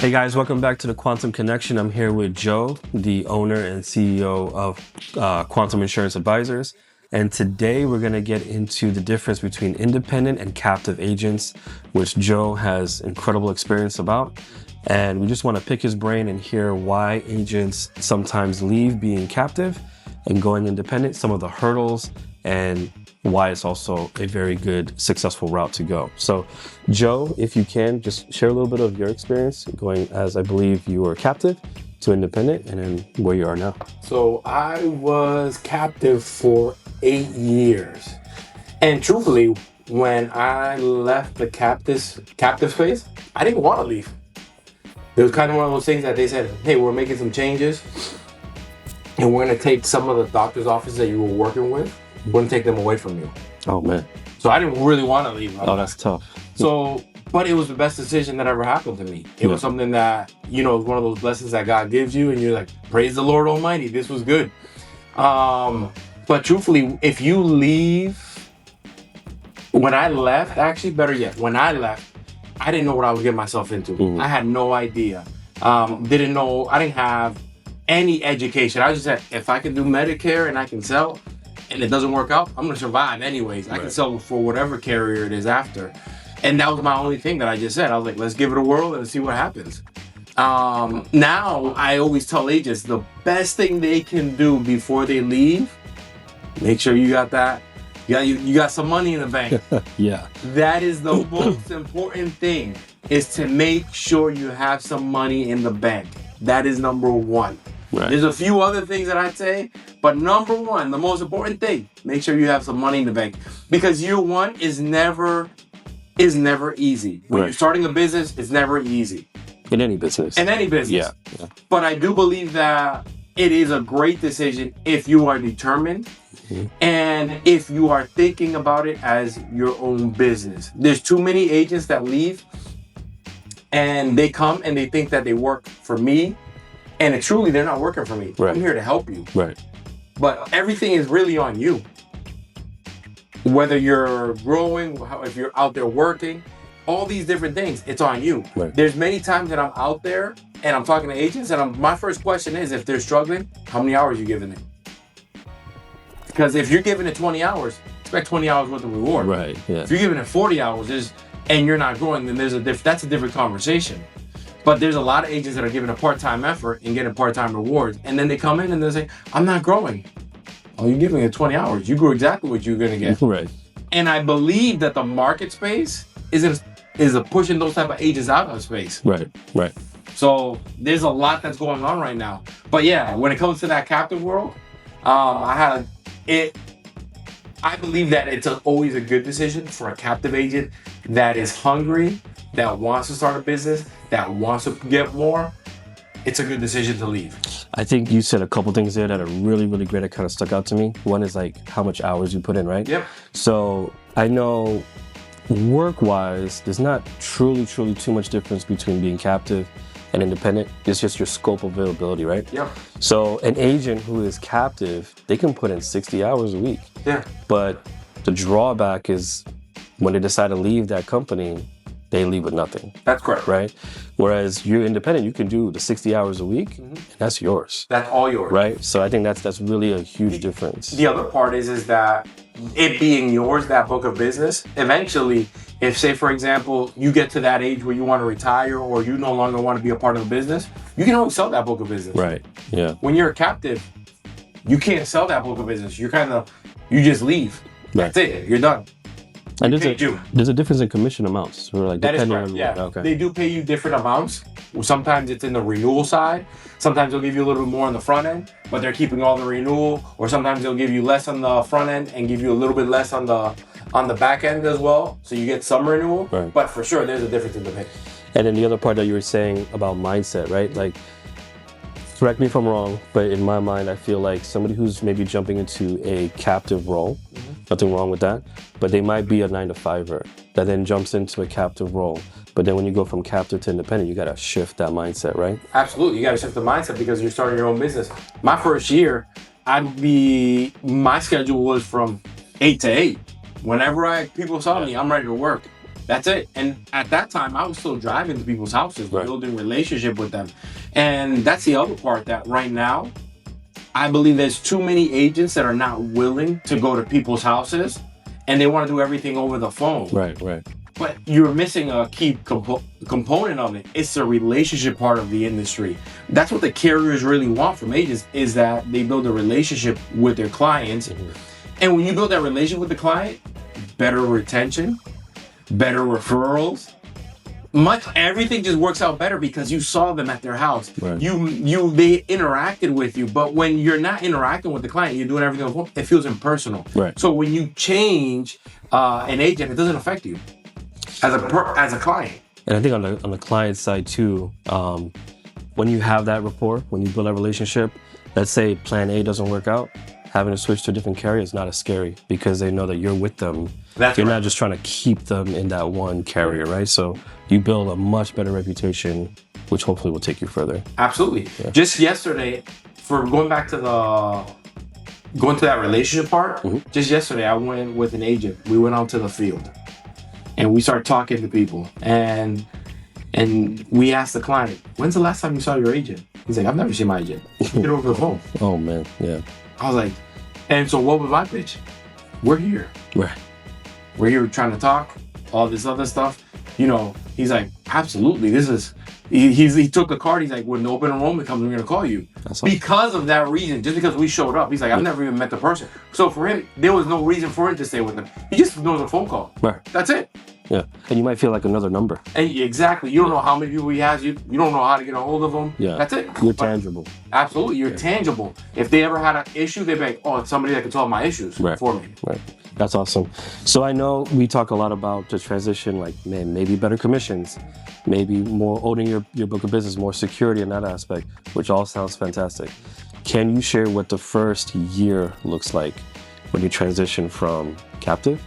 Hey guys, welcome back to the Quantum Connection. I'm here with Joe, the owner and CEO of Quantum Insurance Advisors. And today we're going to get into the difference between independent and captive agents, which Joe has incredible experience about. And we just want to pick his brain and hear why agents sometimes leave being captive and going independent, some of the hurdles, and why it's also a very good, successful route to go. So, Joe, if you can, just share a little bit of your experience going as I believe you were captive to independent and then where you are now. So I was captive for 8 years. And truthfully, when I left the captive space, I didn't want to leave. It was kind of one of those things that they said, hey, we're making some changes and we're going to take some of the doctor's offices that you were working with, we're going to take them away from you. Oh, man. So I didn't really want to leave. Oh, that's tough. But it was the best decision that ever happened to me. It was something that, was one of those blessings that God gives you and you're like, praise the Lord Almighty, this was good. But truthfully, if you leave, when I left, actually better yet, when I left, I didn't know what I was getting myself into. Mm-hmm. I had no idea. I didn't have any education. I just said, if I can do Medicare and I can sell and it doesn't work out, I'm gonna survive anyways. I can sell for whatever carrier it is after. And that was my only thing that I just said. I was like, let's give it a whirl and see what happens. Now, I always tell agents, the best thing they can do before they leave, make sure you got that. You got some money in the bank. Yeah. That is the most important thing, is to make sure you have some money in the bank. That is number one. Right. There's a few other things that I'd say, but number one, the most important thing, make sure you have some money in the bank. Because year one is never easy. When you're starting a business, it's never easy. In any business. Yeah. But I do believe that it is a great decision if you are determined and if you are thinking about it as your own business. There's too many agents that leave and they come and they think that they work for me, and truly they're not working for me. Right. I'm here to help you. Right. But everything is really on you. Whether you're growing, if you're out there working, all these different things, it's on you. Right. There's many times that I'm out there and I'm talking to agents and my first question is, if they're struggling, how many hours are you giving it? Because if you're giving it 20 hours, expect 20 hours worth of reward. Right. Yeah. If you're giving it 40 hours and you're not growing, then that's a different conversation. But there's a lot of agents that are giving a part-time effort and getting part-time rewards. And then they come in and they say, I'm not growing. Oh, you're giving it 20 hours. You grew exactly what you're going to get. Right. And I believe that the market space is pushing those type of agents out of space. Right. So there's a lot that's going on right now. But yeah, when it comes to that captive world, I believe that it's always a good decision for a captive agent that is hungry, that wants to start a business, that wants to get more. It's a good decision to leave. I think you said a couple things there that are really, really great that kind of stuck out to me. One is like how much hours you put in, right? Yep. So I know work-wise, there's not truly too much difference between being captive and independent. It's just your scope of availability, right? Yep. So an agent who is captive, they can put in 60 hours a week. Yeah. But the drawback is when they decide to leave that company, they leave with nothing. That's correct. Right? Whereas you're independent, you can do the 60 hours a week, and that's yours. That's all yours. Right? So I think that's really a huge difference. The other part is that it being yours, that book of business, eventually, if say, for example, you get to that age where you want to retire or you no longer want to be a part of the business, you can always sell that book of business. Right, yeah. When you're a captive, you can't sell that book of business. You just leave. Right. That's it. You're done. And there's a difference in commission amounts. So like that is correct, yeah. Okay. They do pay you different amounts. Sometimes it's in the renewal side. Sometimes they'll give you a little bit more on the front end, but they're keeping all the renewal. Or sometimes they'll give you less on the front end and give you a little bit less on the back end as well. So you get some renewal. Right. But for sure, there's a difference in the pay. And then the other part that you were saying about mindset, right? Like, correct me if I'm wrong, but in my mind, I feel like somebody who's maybe jumping into a captive role, nothing wrong with that, but they might be a 9-to-5er that then jumps into a captive role. But then when you go from captive to independent, you got to shift that mindset, right? Absolutely. You got to shift the mindset because you're starting your own business. My first year, my schedule was from 8 to 8. Whenever people saw me, I'm ready to work. That's it. And at that time, I was still driving to people's houses, Right. building relationship with them. And that's the other part that right now, I believe there's too many agents that are not willing to go to people's houses and they want to do everything over the phone. Right, right. But you're missing a key component of it. It's the relationship part of the industry. That's what the carriers really want from agents, is that they build a relationship with their clients. And when you build that relationship with the client, better retention, better referrals, everything just works out better because you saw them at their house. Right. They interacted with you. But when you're not interacting with the client, you're doing everything on the phone, it feels impersonal. Right. So when you change an agent, it doesn't affect you as a client. And I think on the client side too, when you have that rapport, when you build that relationship, let's say plan A doesn't work out, having to switch to a different carrier is not as scary because they know that you're with them. You're not just trying to keep them in that one carrier, right? So you build a much better reputation, which hopefully will take you further. Absolutely. Yeah. Just yesterday, for going back to that relationship part, just yesterday I went with an agent. We went out to the field and we started talking to people and we asked the client, when's the last time you saw your agent? He's like, I've never seen my agent. Get over the phone. Oh man, yeah. I was like, and so what was my pitch? We're here. Right. We're here trying to talk, all this other stuff. You know, he's like, absolutely. He took the card. He's like, when the open enrollment comes, we're going to call you. Because of that reason, just because we showed up. He's like, I've never even met the person. So for him, there was no reason for him to stay with him. He just knows a phone call. Right. That's it. Yeah. And you might feel like another number. And exactly. You don't know how many people he has. You don't know how to get a hold of them. Yeah. That's it. You're tangible. Absolutely. You're tangible. If they ever had an issue, they'd be like, oh, it's somebody that can solve my issues for me. Right. That's awesome. So I know we talk a lot about the transition, like, man, maybe better commissions, maybe more owning your book of business, more security in that aspect, which all sounds fantastic. Can you share what the first year looks like when you transition from captive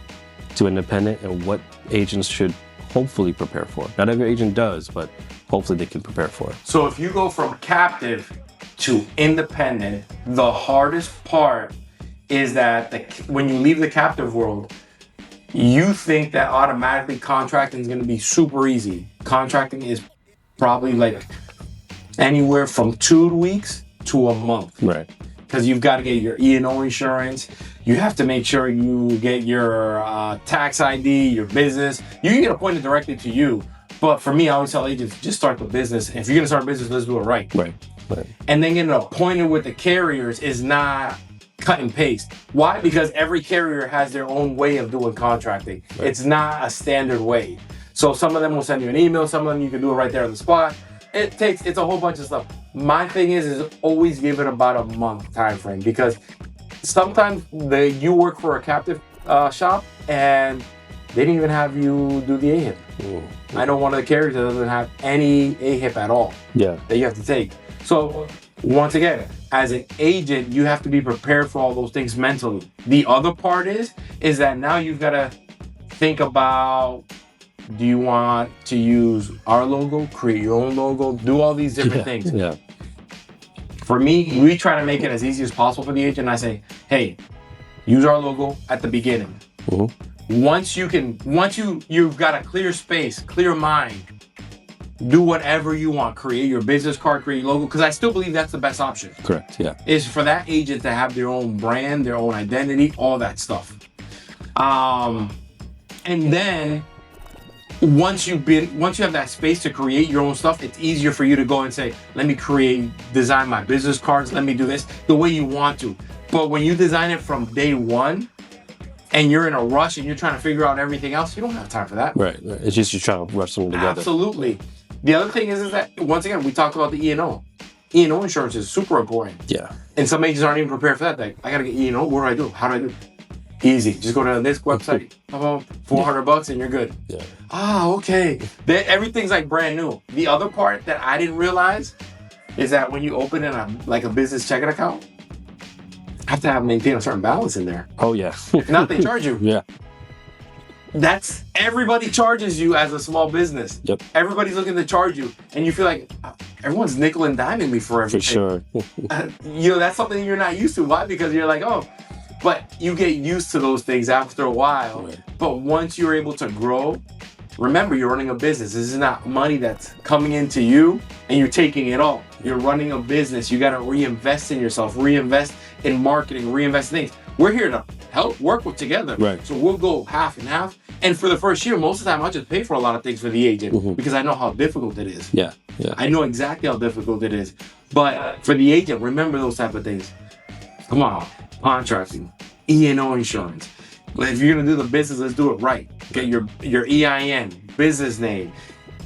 to independent and what agents should hopefully prepare for? Not every agent does, but hopefully they can prepare for it. So if you go from captive to independent, the hardest part is that when you leave the captive world, you think that automatically contracting is going to be super easy. Contracting is probably like anywhere from 2 weeks to a month. Right. Because you've got to get your E&O insurance. You have to make sure you get your tax ID, your business. You can get appointed directly to you. But for me, I always tell agents, just start the business. If you're going to start a business, let's do it right. Right. And then getting appointed with the carriers is not cut and paste. Why? Because every carrier has their own way of doing contracting. Right. It's not a standard way. So some of them will send you an email. Some of them you can do it right there on the spot. It's a whole bunch of stuff. My thing is always give it about a month time frame, because sometimes you work for a captive shop and they didn't even have you do the AHIP. I know one of the carriers that doesn't have any AHIP at all. Yeah. That you have to take. So once again, as an agent, you have to be prepared for all those things mentally. The other part is that now you've got to think about, do you want to use our logo, create your own logo, do all these different things. Yeah. For me, we try to make it as easy as possible for the agent. I say, hey, use our logo at the beginning. Once you've got a clear space, clear mind, do whatever you want. Create your business card, create your logo, because I still believe that's the best option. Correct, yeah. Is for that agent to have their own brand, their own identity, all that stuff. And then once you have that space to create your own stuff, it's easier for you to go and say, let me design my business cards, let me do this the way you want to. But when you design it from day one and you're in a rush and you're trying to figure out everything else, you don't have time for that. Right. It's just you're trying to rush them together. Absolutely. The other thing is that, once again, we talked about the E&O. E&O insurance is super important. Yeah. And some agents aren't even prepared for that. Like, I got to get E&O. What do I do? How do I do it? Easy. Just go to this website. About $400 and you're good. Yeah. Okay. Everything's like brand new. The other part that I didn't realize is that when you open a business checking account, you have to maintain a certain balance in there. Oh yeah. Not they charge you. Yeah. Everybody charges you as a small business. Yep. Everybody's looking to charge you, and you feel like everyone's nickel and diming me for everything. For sure. That's something you're not used to. Why? Because you're like, oh, but you get used to those things after a while. Right. But once you're able to grow, remember, you're running a business. This is not money that's coming into you and you're taking it all. You're running a business. You got to reinvest in yourself, reinvest in marketing, reinvest in things. We're here to help work with together. Right. So we'll go half and half. And for the first year, most of the time, I'll just pay for a lot of things for the agent because I know how difficult it is. Yeah. I know exactly how difficult it is. But for the agent, remember those type of things. Come on, contracting, E&O insurance. If you're gonna do the business, let's do it right. Get your EIN, business name.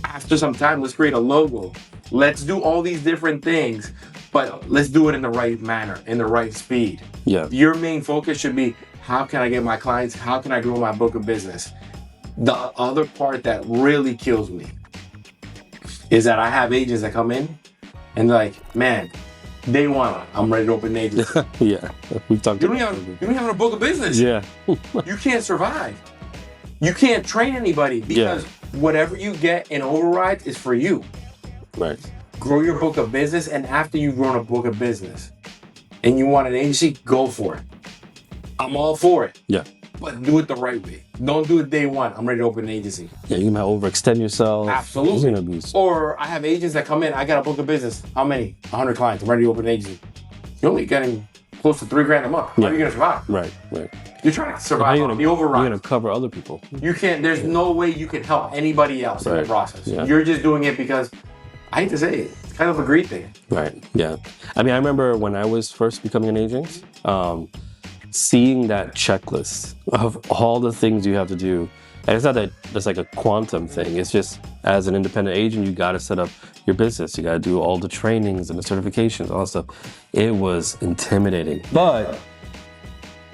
After some time, let's create a logo. Let's do all these different things, but let's do it in the right manner, in the right speed. Yeah. Your main focus should be, how can I get my clients? How can I grow my book of business? The other part that really kills me is that I have agents that come in and they're like, man, day one, I'm ready to open an agency. Yeah, we've talked You don't have a book of business. Yeah. You can't survive. You can't train anybody because whatever you get in overrides is for you. Right. Grow your book of business, and after you've grown a book of business and you want an agency, go for it. I'm all for it. Yeah. But do it the right way. Don't do it day one. I'm ready to open an agency. Yeah, you might overextend yourself. Absolutely. You're gonna be... Or I have agents that come in, I got a book of business. How many? 100 clients. I'm ready to open an agency. You're only getting close to $3,000 a month. How are you gonna survive? Right. You're trying to survive on the override. You're gonna cover other people. You can't, there's no way you can help anybody else in the process. Yeah. You're just doing it because, I hate to say it, it's kind of a greed thing. Right. Yeah. I mean, I remember when I was first becoming an agent, seeing that checklist of all the things you have to do. And it's not that it's like a quantum thing. It's just, as an independent agent, you got to set up your business. You got to do all the trainings and the certifications, all that stuff. It was intimidating. But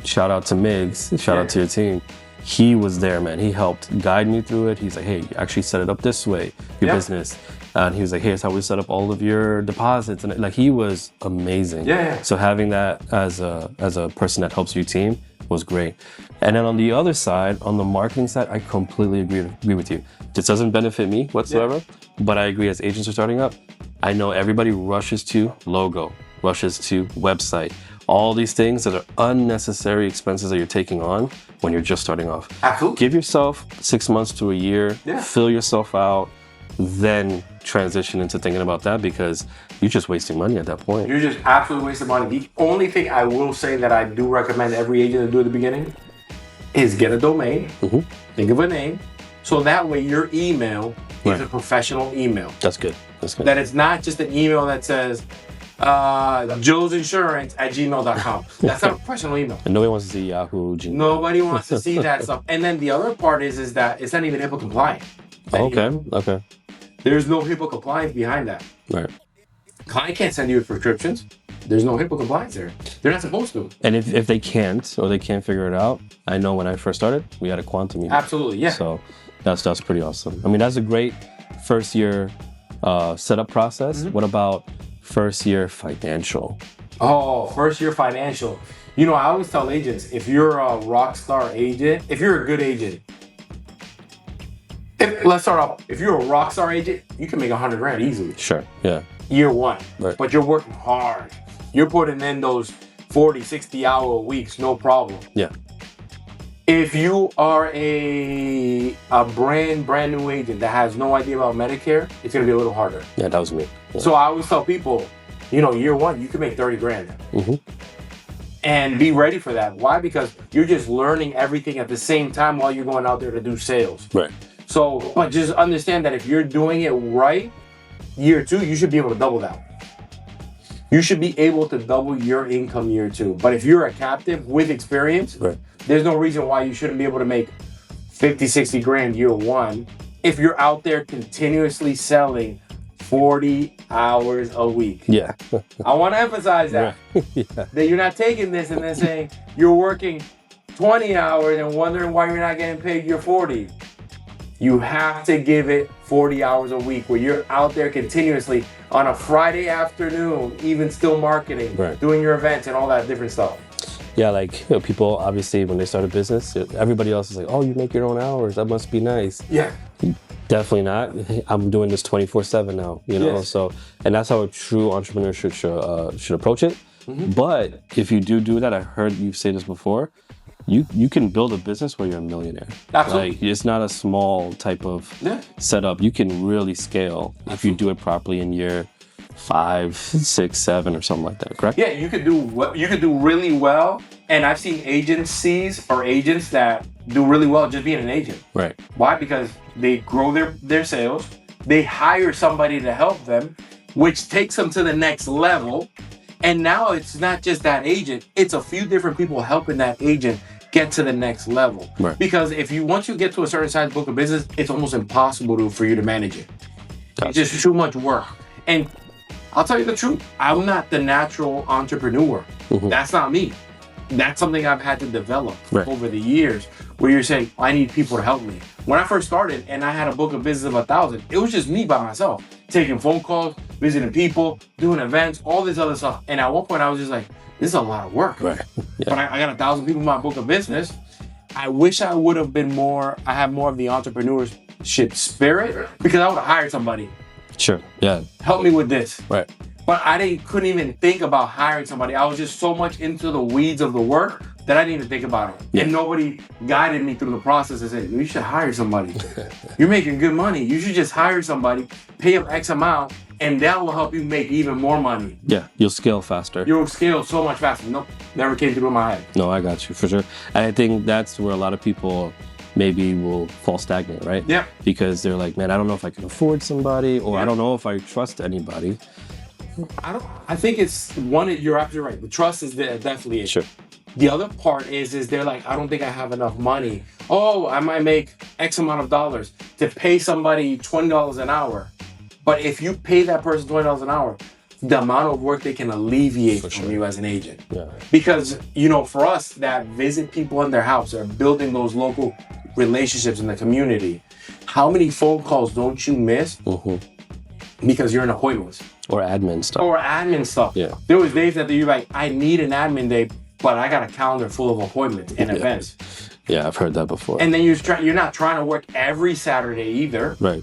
shout out to Miggs. Shout out to your team. He was there, man. He helped guide me through it. He's like, hey, actually set it up this way, your business. And he was like, here's how we set up all of your deposits. And like, he was amazing. So having that as a person that helps your team was great. And then on the other side, on the marketing side, I completely agree with you. This doesn't benefit me whatsoever, but I agree, as agents are starting up, I know everybody rushes to logo, rushes to website, all these things that are unnecessary expenses that you're taking on when you're just starting off. Absolutely. Give yourself 6 months to a year, fill yourself out, then transition into thinking about that, because you're just wasting money at that point. You're just absolutely wasting money. The only thing I will say that I do recommend every agent to do at the beginning is get a domain, think of a name, so that way your email is a professional email. That's good. That's good. That it's not just an email that says joesinsurance@gmail.com. That's not a professional email. And nobody wants to see Yahoo, Gmail. Nobody wants to see that stuff. And then the other part is that it's not even HIPAA compliant. Okay. There's no HIPAA compliance behind that. Right. Client can't send you prescriptions. There's no HIPAA compliance there. They're not supposed to. And if they can't, or they can't figure it out, I know when I first started, we had a quantum email. Absolutely, yeah. So that's pretty awesome. I mean, that's a great first year setup process. What about first year financial? Oh, first year financial. You know, I always tell agents, if you're a rock star agent, if you're a good agent, let's start off. If you're a rock star agent, you can make $100,000 easily. Sure. Yeah. Year one. Right. But you're working hard. You're putting in those 40, 60 hour weeks, no problem. Yeah. If you are a brand new agent that has no idea about Medicare, it's gonna be a little harder. Yeah, that was me. Yeah. So I always tell people, you know, year one, you can make $30,000. And be ready for that. Why? Because you're just learning everything at the same time while you're going out there to do sales. Right. So, but just understand that if you're doing it right, year two, you should be able to double that. You should be able to double your income year two. But if you're a captive with experience, there's no reason why you shouldn't be able to make 50, 60 grand year one if you're out there continuously selling 40 hours a week. Yeah. I want to emphasize that. That you're not taking this and then saying you're working 20 hours and wondering why you're not getting paid your 40. You have to give it 40 hours a week where you're out there continuously on a Friday afternoon, even still marketing, doing your events and all that different stuff. Yeah, like, you know, people obviously when they start a business, everybody else is like, oh, you make your own hours. That must be nice. Yeah. Definitely not. I'm doing this 24/7 now, you know. So, and that's how a true entrepreneur should approach it. But if you do that, I heard you say this before, you can build a business where you're a millionaire. Absolutely. Like, it's not a small type of Yeah. setup. You can really scale if you do it properly in year 5, 6, 7, or something like that. Correct? Yeah, you could do really well. And I've seen agencies or agents that do really well just being an agent. Right. Why? Because they grow their sales. They hire somebody to help them, which takes them to the next level. And now it's not just that agent, it's a few different people helping that agent get to the next level. Right. Because once you get to a certain size book of business, it's almost impossible for you to manage it. It's just too much work. And I'll tell you the truth, I'm not the natural entrepreneur. That's not me. That's something I've had to develop over the years, where you're saying, I need people to help me. When I first started and I had a book of business of 1,000, it was just me by myself, taking phone calls, visiting people, doing events, all this other stuff. And at one point I was just like, this is a lot of work. Right. Yeah. But I got 1,000 people in my book of business. I wish I would have been I had more of the entrepreneurship spirit, because I would have hired somebody. Sure. Yeah. Help me with this. Right. But couldn't even think about hiring somebody. I was just so much into the weeds of the work that I didn't even think about it. Yeah. And nobody guided me through the process and said, you should hire somebody. You're making good money. You should just hire somebody, pay them X amount, and that will help you make even more money. Yeah, you'll scale faster. You'll scale so much faster. Nope, never came through my head. No, I got you, for sure. And I think that's where a lot of people maybe will fall stagnant, right? Yeah. Because they're like, man, I don't know if I can afford somebody, or I don't know if I trust anybody. I think it's one, you're absolutely right. The trust is there, definitely is. Sure. The other part is they're like, I don't think I have enough money. Oh, I might make X amount of dollars to pay somebody $20 an hour. But if you pay that person $20 an hour, the amount of work they can alleviate from you as an agent. Yeah. Because, for us that visit people in their house or building those local relationships in the community, how many phone calls don't you miss because you're in appointments? Or admin stuff. Yeah. There was days that you're like, I need an admin day, but I got a calendar full of appointments and events. Yeah, I've heard that before. And then you're not trying to work every Saturday either. Right.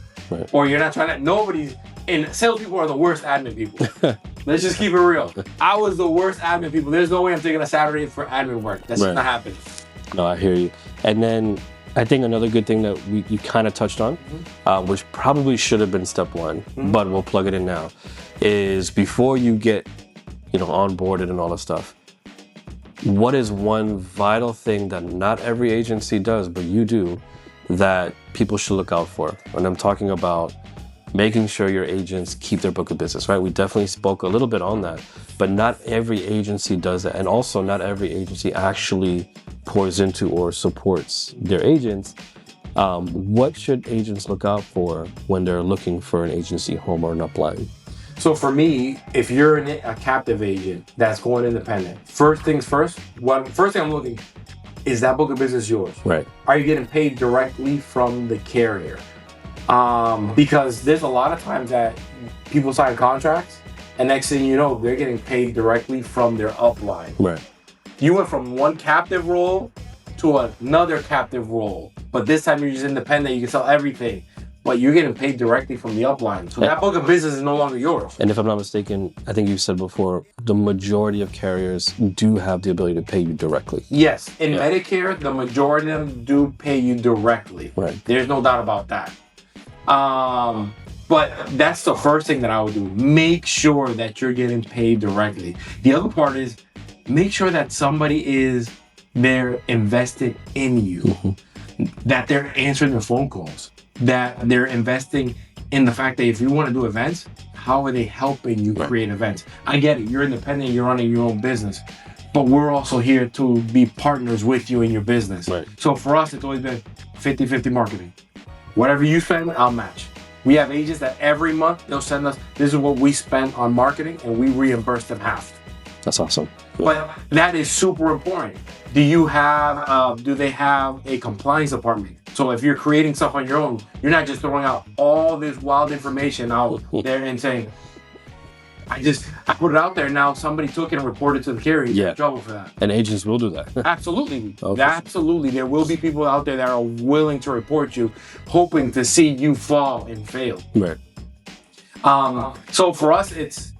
Or you're not trying to, and salespeople are the worst admin people. Let's just keep it real. I was the worst admin people. There's no way I'm taking a Saturday for admin work. That's just not happening. No, I hear you. And then I think another good thing that you kind of touched on, which probably should have been step 1, but we'll plug it in now, is before you get, onboarded and all that stuff, what is one vital thing that not every agency does, but you do, that people should look out for? And I'm talking about making sure your agents keep their book of business, right? We definitely spoke a little bit on that, but not every agency does that. And also not every agency actually pours into or supports their agents. What should agents look out for when they're looking for an agency home or an upline? So for me, if you're a captive agent that's going independent, first thing I'm looking, is that book of business yours? Right. Are you getting paid directly from the carrier? Because there's a lot of times that people sign contracts and next thing you know, they're getting paid directly from their upline. Right. You went from one captive role to another captive role, but this time you're just independent, you can sell everything, but you're getting paid directly from the upline. So that book of business is no longer yours. And if I'm not mistaken, I think you said before, the majority of carriers do have the ability to pay you directly. Yes, in Medicare, the majority of them do pay you directly. Right. There's no doubt about that. But that's the first thing that I would do. Make sure that you're getting paid directly. The other part is make sure that somebody is there invested in you, that they're answering their phone calls, that they're investing in the fact that if you want to do events, how are they helping you create events? I get it. You're independent. You're running your own business. But we're also here to be partners with you in your business. Right. So for us, it's always been 50-50 marketing. Whatever you spend, I'll match. We have agents that every month they'll send us, this is what we spent on marketing, and we reimburse them half. That's awesome. But that is super important. Do they have a compliance department? So if you're creating stuff on your own, you're not just throwing out all this wild information out there and saying, I put it out there, now somebody took it and reported to the carrier. You're in trouble for that. And agents will do that. Absolutely. Absolutely. There will be people out there that are willing to report you, hoping to see you fall and fail. Right. So for us, it's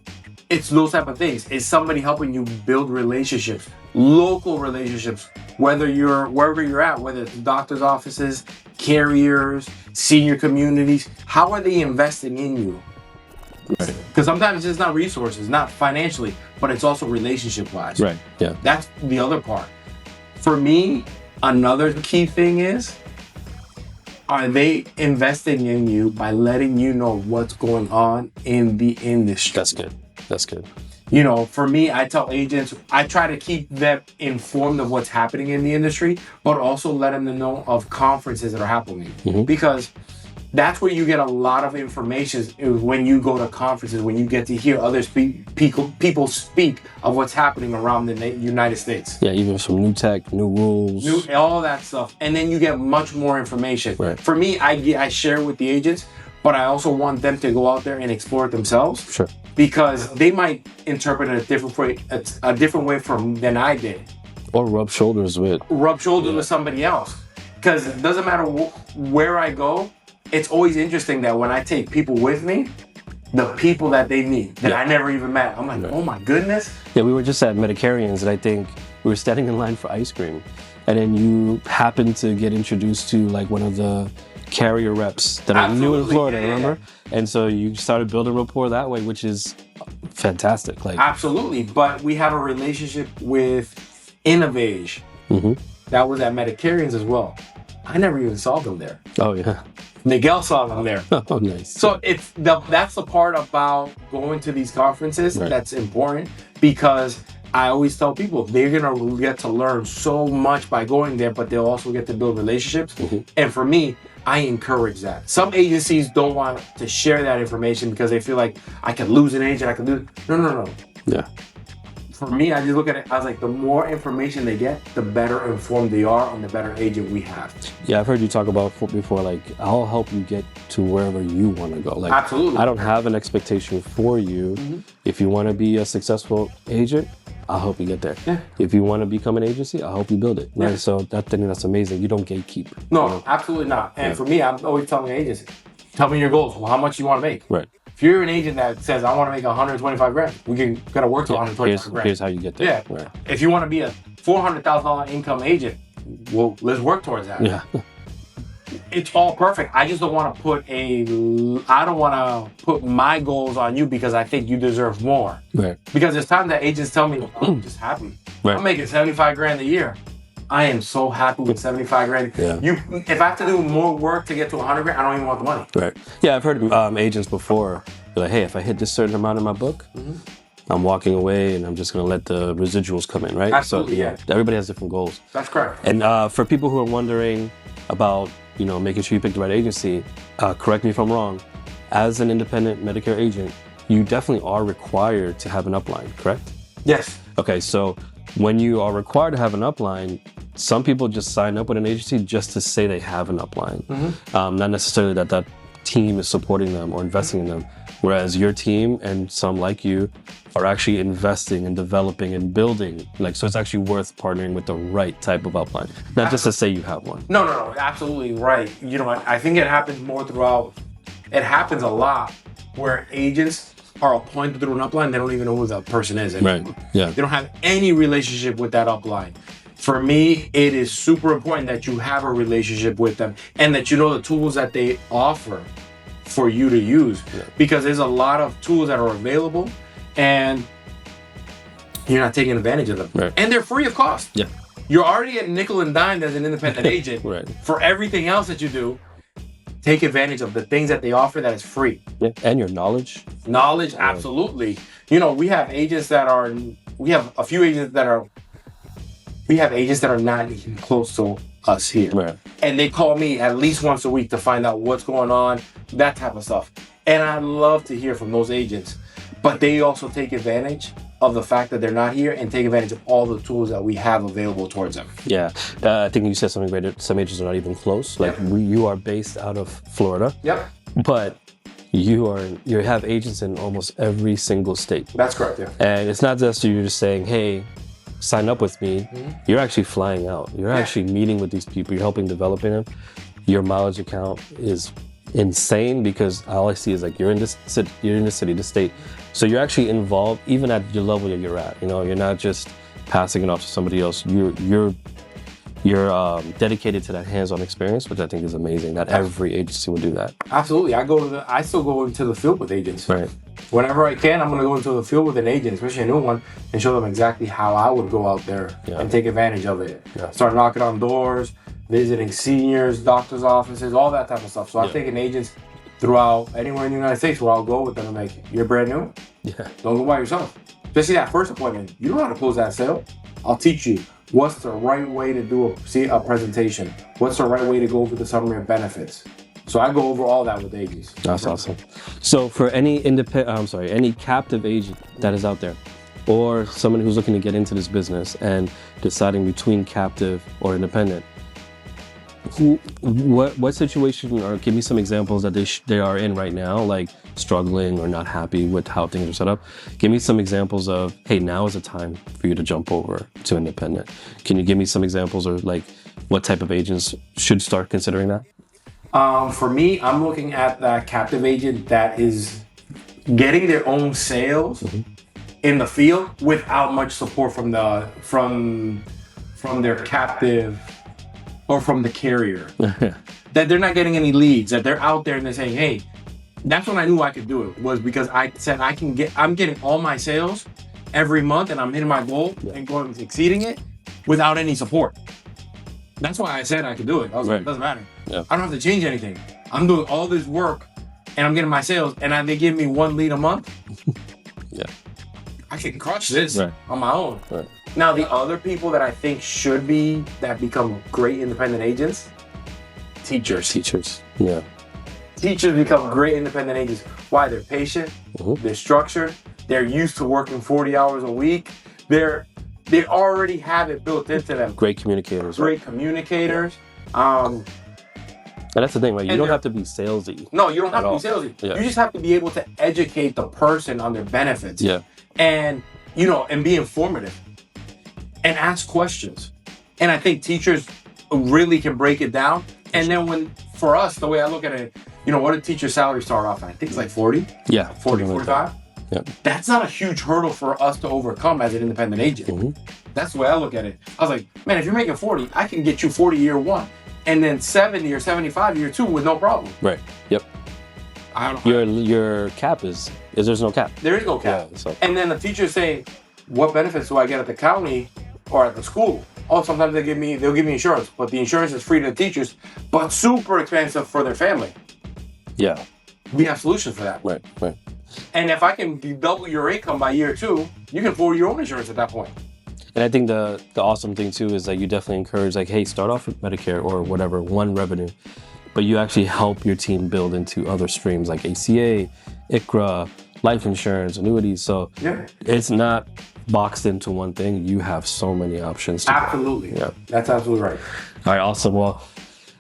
those type of things. Is somebody helping you build relationships, local relationships, wherever you're at, whether it's doctor's offices, carriers, senior communities. How are they investing in you? Right. Because sometimes it's just not resources, not financially, but it's also relationship wise. Right. Yeah. That's the other part. For me, another key thing is, are they investing in you by letting you know what's going on in the industry? That's good. That's good. You know, for me, I tell agents, I try to keep them informed of what's happening in the industry, but also let them know of conferences that are happening. Because that's where you get a lot of information, is when you go to conferences, when you get to hear other people speak of what's happening around the United States. Yeah, even some new tech, new rules. All that stuff. And then you get much more information. Right. For me, I share with the agents, but I also want them to go out there and explore it themselves. Sure. Because they might interpret it a different way than I did. Or rub shoulders with Somebody else. Because it doesn't matter where I go, it's always interesting that when I take people with me, the people that they meet that I never even met, I'm like, oh my goodness. Yeah, we were just at Medicarians, and I think we were standing in line for ice cream, and then you happened to get introduced to like one of the carrier reps that are new in Florida, remember? And so you started building rapport that way, which is fantastic. Like, absolutely. But we have a relationship with Innovage that was at Medicarians as well. I never even saw them there. Oh yeah. Miguel saw them there. Oh, nice. So that's the part about going to these conferences that's important, because I always tell people they're gonna get to learn so much by going there, but they'll also get to build relationships. And for me, I encourage that. Some agencies don't want to share that information because they feel like I could lose an agent, I could lose. No. Yeah. For me, I just look at it, I was like, the more information they get, the better informed they are and the better agent we have. Yeah, I've heard you talk about before, like, I'll help you get to wherever you want to go. Like, absolutely. I don't have an expectation for you. If you want to be a successful agent, I'll help you get there. Yeah. If you want to become an agency, I'll help you build it. Right? Yeah. So that's amazing. You don't gatekeep. No, absolutely not. And for me, I'm always telling agents, tell me your goals. Well, how much you want to make? Right. If you're an agent that says, I want to make 125 grand, we gotta work to 125 grand. Here's how you get there. Yeah. Right. If you want to be a $400,000 income agent, well, let's work towards that. Yeah. It's all perfect. I just don't want to put my goals on you because I think you deserve more. Right. Because there's times that agents tell me, I'm just happy. Right. I'm making 75 grand a year. I am so happy with 75 grand. Yeah. If I have to do more work to get to 100 grand, I don't even want the money. Right. Yeah, I've heard agents before, they're like, hey, if I hit this certain amount in my book, I'm walking away and I'm just going to let the residuals come in, right? Absolutely, so, everybody has different goals. That's correct. And for people who are wondering about, making sure you pick the right agency, correct me if I'm wrong, as an independent Medicare agent, you definitely are required to have an upline, correct? Yes. Okay, so when you are required to have an upline, some people just sign up with an agency just to say they have an upline. Not necessarily that team is supporting them or investing in them. Whereas your team and some like you are actually investing and developing and building. So it's actually worth partnering with the right type of upline. Not just to say you have one. No, absolutely right. I think it happens it happens a lot where agents are appointed through an upline, they don't even know who that person is anymore. Right, yeah. They don't have any relationship with that upline. For me, it is super important that you have a relationship with them and that you know the tools that they offer for you to use. Because there's a lot of tools that are available and you're not taking advantage of them. Right. And they're free of cost. Yeah. You're already at nickel and dime as an independent agent. Right. For everything else that you do, take advantage of the things that they offer that is free. Yeah. And your knowledge. Knowledge, absolutely. We have agents that are not even close to us here. Right. And they call me at least once a week to find out what's going on, that type of stuff. And I love to hear from those agents. But they also take advantage of the fact that they're not here and take advantage of all the tools that we have available towards them. Yeah. I think you said something great. Some agents are not even close. You are based out of Florida. Yep. But you have agents in almost every single state. That's correct, yeah. And it's not just you're just saying, hey, sign up with me. You're actually flying out. You're actually meeting with these people. You're helping developing them. Your mileage account is insane because all I see is you're in the city, the state. So you're actually involved even at your level that you're at. You're not just passing it off to somebody else. You're dedicated to that hands-on experience, which I think is amazing. Not every agency will do that. Absolutely. I still go into the field with agents. Right. Whenever I can, I'm going to go into the field with an agent, especially a new one, and show them exactly how I would go out there and take advantage of it. Yeah. Start knocking on doors, visiting seniors, doctors' offices, all that type of stuff. So I've taken agents throughout anywhere in the United States where I'll go with them and like, you're brand new? Yeah. Don't go by yourself. Especially that first appointment. You don't know how to close that sale. I'll teach you. What's the right way to do a presentation? What's the right way to go over the summary of benefits? So I go over all that with agents. That's awesome. So for any any captive agent that is out there, or someone who's looking to get into this business and deciding between captive or independent, what situation, or give me some examples that they are in right now, like struggling or not happy with how things are set up. Give me some examples of, hey, now is the time for you to jump over to independent. Can you give me some examples of like what type of agents should start considering that? For me, I'm looking at that captive agent that is getting their own sales in the field without much support from their captive or from the carrier. That they're not getting any leads, that they're out there and they're saying, hey, that's when I knew I could do it, was because I said I'm getting all my sales every month and I'm hitting my goal and going exceeding it without any support. That's why I said I could do it. I was like, it doesn't matter. Yeah. I don't have to change anything. I'm doing all this work and I'm getting my sales, and they give me 1 lead a month. Yeah. I can crush this on my own. Right. Now, the other people that I think that become great independent agents, teachers. Yeah. Teachers become great independent agents. Why? They're patient, they're structured, they're used to working 40 hours a week. They already have it built into them. Great communicators. And that's the thing, right? You don't have to be salesy. No, you don't have to be salesy. Yeah. You just have to be able to educate the person on their benefits. Yeah. And, and be informative and ask questions. And I think teachers really can break it down. And then for us, the way I look at it, what did teacher salary start off at? I think it's like 40. Yeah. 40, 45. Yeah. That's not a huge hurdle for us to overcome as an independent agent. That's the way I look at it. I was like, man, if you're making 40, I can get you 40 year one, and then 70 or 75 year two with no problem. Right. Yep. Your cap is there's no cap. There is no cap. Yeah, so. And then the teacher's saying, what benefits do I get at the county or at the school? Oh, sometimes they'll give me insurance, but the insurance is free to the teachers, but super expensive for their family. Yeah. We have solutions for that. Right. And if I can double your income by year two, you can afford your own insurance at that point. And I think the awesome thing too is that you definitely encourage, like, hey, start off with Medicare or whatever, one revenue, but you actually help your team build into other streams like ACA, ICRA, life insurance, annuities. So it's not boxed into one thing. You have so many options. Absolutely. Yeah. That's absolutely right. All right, awesome. Well,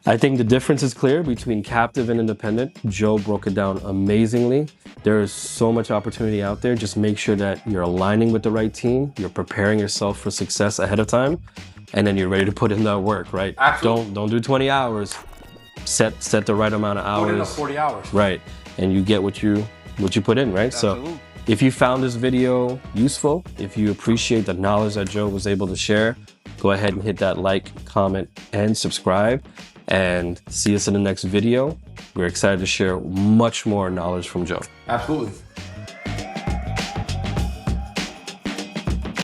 I think the difference is clear between captive and independent. Joe broke it down amazingly. There is so much opportunity out there. Just make sure that you're aligning with the right team. You're preparing yourself for success ahead of time, and then you're ready to put in that work, right? Absolutely. Don't do 20 hours. Set the right amount of hours. Put in the 40 hours. Right. And you get what you put in, right? Absolutely. So if you found this video useful, if you appreciate the knowledge that Joe was able to share, go ahead and hit that like, comment, and subscribe. And see us in the next video. We're excited to share much more knowledge from Joe. Absolutely.